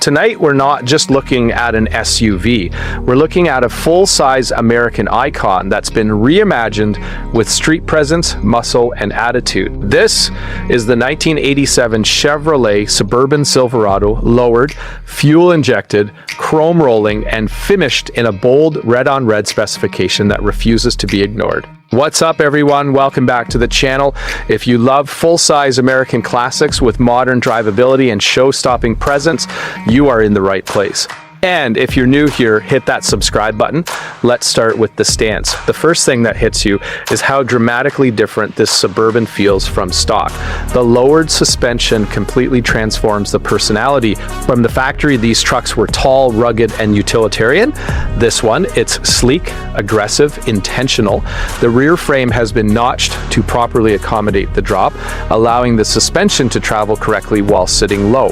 Tonight, we're not just looking at an SUV. We're looking at a full-size American icon that's been reimagined with street presence, muscle, and attitude. This is the 1987 Chevrolet Suburban Silverado, lowered, fuel-injected, chrome rolling, and finished in a bold red-on-red specification that refuses to be ignored. What's up, everyone? Welcome back to the channel. If you love full-size American classics with modern drivability and show-stopping presence, you are in the right place. And if you're new here, hit that subscribe button. Let's start with the stance. The first thing that hits you is how dramatically different this Suburban feels from stock. The lowered suspension completely transforms the personality. From the factory, these trucks were tall, rugged, and utilitarian. This one, it's sleek, aggressive, intentional. The rear frame has been notched to properly accommodate the drop, allowing the suspension to travel correctly while sitting low.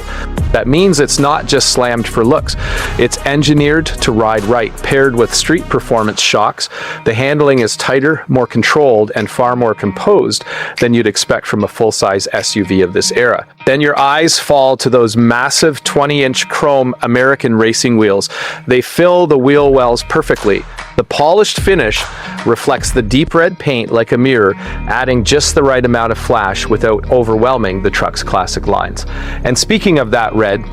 That means it's not just slammed for looks. It's engineered to ride right, paired with street performance shocks. The handling is tighter, more controlled, and far more composed than you'd expect from a full-size SUV of this era. Then your eyes fall to those massive 20-inch chrome American racing wheels. They fill the wheel wells perfectly. The polished finish reflects the deep red paint like a mirror, adding just the right amount of flash without overwhelming the truck's classic lines. And speaking of that red,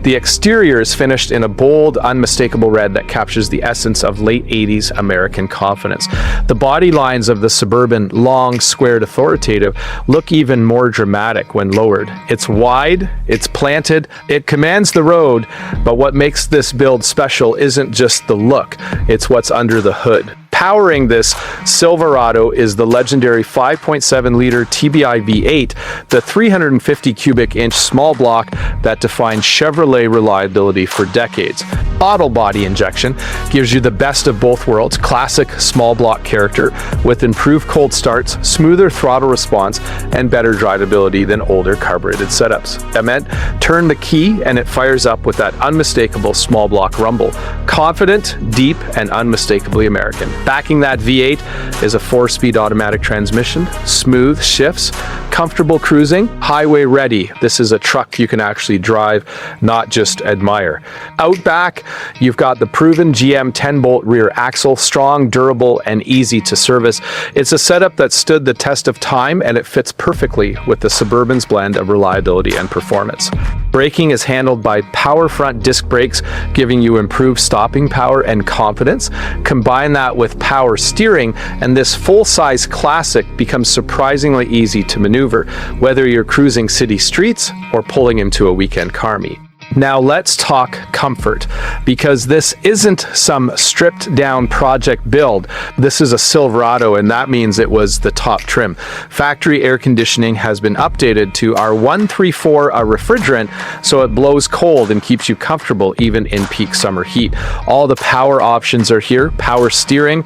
the exterior is finished in a bold, unmistakable red that captures the essence of late 80s American confidence. The body lines of the Suburban, long, squared, authoritative, look even more dramatic when lowered. It's wide, it's planted, it commands the road, but what makes this build special isn't just the look, it's what's under the hood. Powering this Silverado is the legendary 5.7-liter TBI V8, the 350 cubic inch small block that defined Chevrolet reliability for decades. Auto body injection gives you the best of both worlds, classic small block character with improved cold starts, smoother throttle response, and better drivability than older carbureted setups. That meant turn the key and it fires up with that unmistakable small block rumble. Confident, deep, and unmistakably American. Backing that V8 is a 4-speed automatic transmission, smooth shifts, comfortable cruising, highway ready. This is a truck you can actually drive, not just admire. Out back, you've got the proven GM 10-bolt rear axle, strong, durable, and easy to service. It's a setup that stood the test of time, and it fits perfectly with the Suburban's blend of reliability and performance. Braking is handled by power front disc brakes, giving you improved stopping power and confidence. Combine that with power steering, and this full-size classic becomes surprisingly easy to maneuver, whether you're cruising city streets or pulling into a weekend car meet. Now let's talk comfort, because this isn't some stripped down project build. This is a Silverado, and that means it was the top trim. Factory air conditioning has been updated to our 134 refrigerant, so it blows cold and keeps you comfortable even in peak summer heat. All the power options are here: power steering,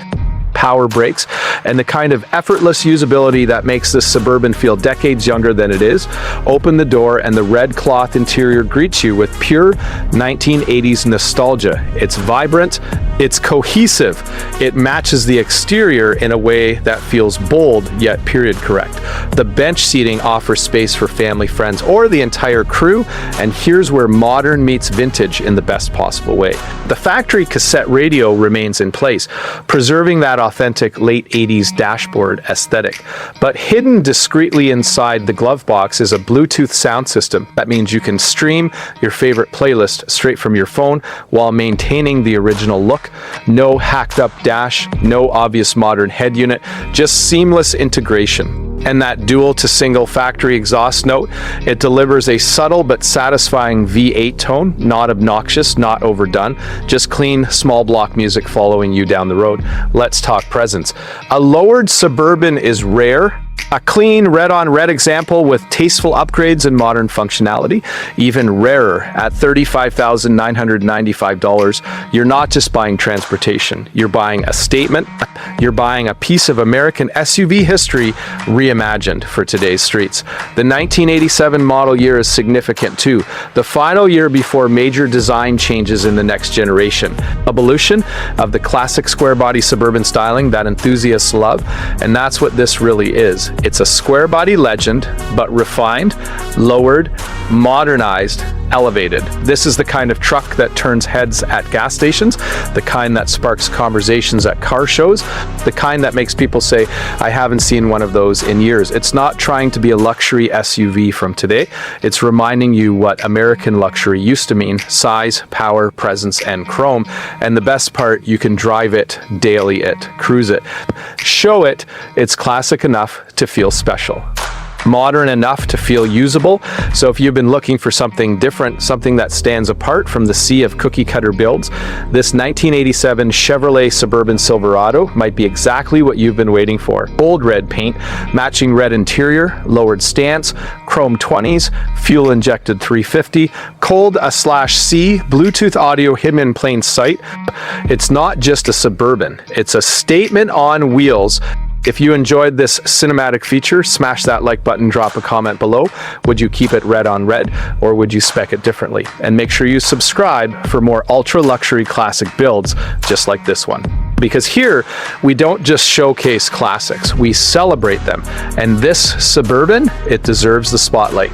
power brakes, and the kind of effortless usability that makes this Suburban feel decades younger than it is. Open the door and the red cloth interior greets you with pure 1980s nostalgia. It's vibrant, it's cohesive, it matches the exterior in a way that feels bold yet period correct. The bench seating offers space for family, friends, or the entire crew, and here's where modern meets vintage in the best possible way. The factory cassette radio remains in place, preserving that authentic late 80s dashboard aesthetic. But hidden discreetly inside the glove box is a Bluetooth sound system. That means you can stream your favorite playlist straight from your phone while maintaining the original look. No hacked up dash, no obvious modern head unit, just seamless integration. And that dual to single factory exhaust note, it delivers a subtle but satisfying V8 tone, not obnoxious, not overdone, just clean small block music following you down the road. Let's talk presence. A lowered Suburban is rare. A clean red-on-red example with tasteful upgrades and modern functionality. Even rarer, at $35,995, you're not just buying transportation. You're buying a statement. You're buying a piece of American SUV history reimagined for today's streets. The 1987 model year is significant too. The final year before major design changes in the next generation. Evolution of the classic square body Suburban styling that enthusiasts love, and that's what this really is. is. It's a square body legend, but refined, lowered, modernized, elevated. This is the kind of truck that turns heads at gas stations, the kind that sparks conversations at car shows, the kind that makes people say, I haven't seen one of those in years. It's not trying to be a luxury SUV from today. It's reminding you what American luxury used to mean: size, power, presence, and chrome. And the best part, you can drive it, daily it, cruise it, show it. It's classic enough to feel special, modern enough to feel usable. So if you've been looking for something different, something that stands apart from the sea of cookie cutter builds, this 1987 Chevrolet Suburban Silverado might be exactly what you've been waiting for. Bold red paint, matching red interior, lowered stance, chrome 20s, fuel injected 350, cold/C, Bluetooth audio hidden in plain sight. It's not just a Suburban, it's a statement on wheels. If you enjoyed this cinematic feature, smash that like button, drop a comment below. Would you keep it red on red, or would you spec it differently? And make sure you subscribe for more ultra luxury classic builds just like this one. Because here, we don't just showcase classics, we celebrate them. And this Suburban, it deserves the spotlight.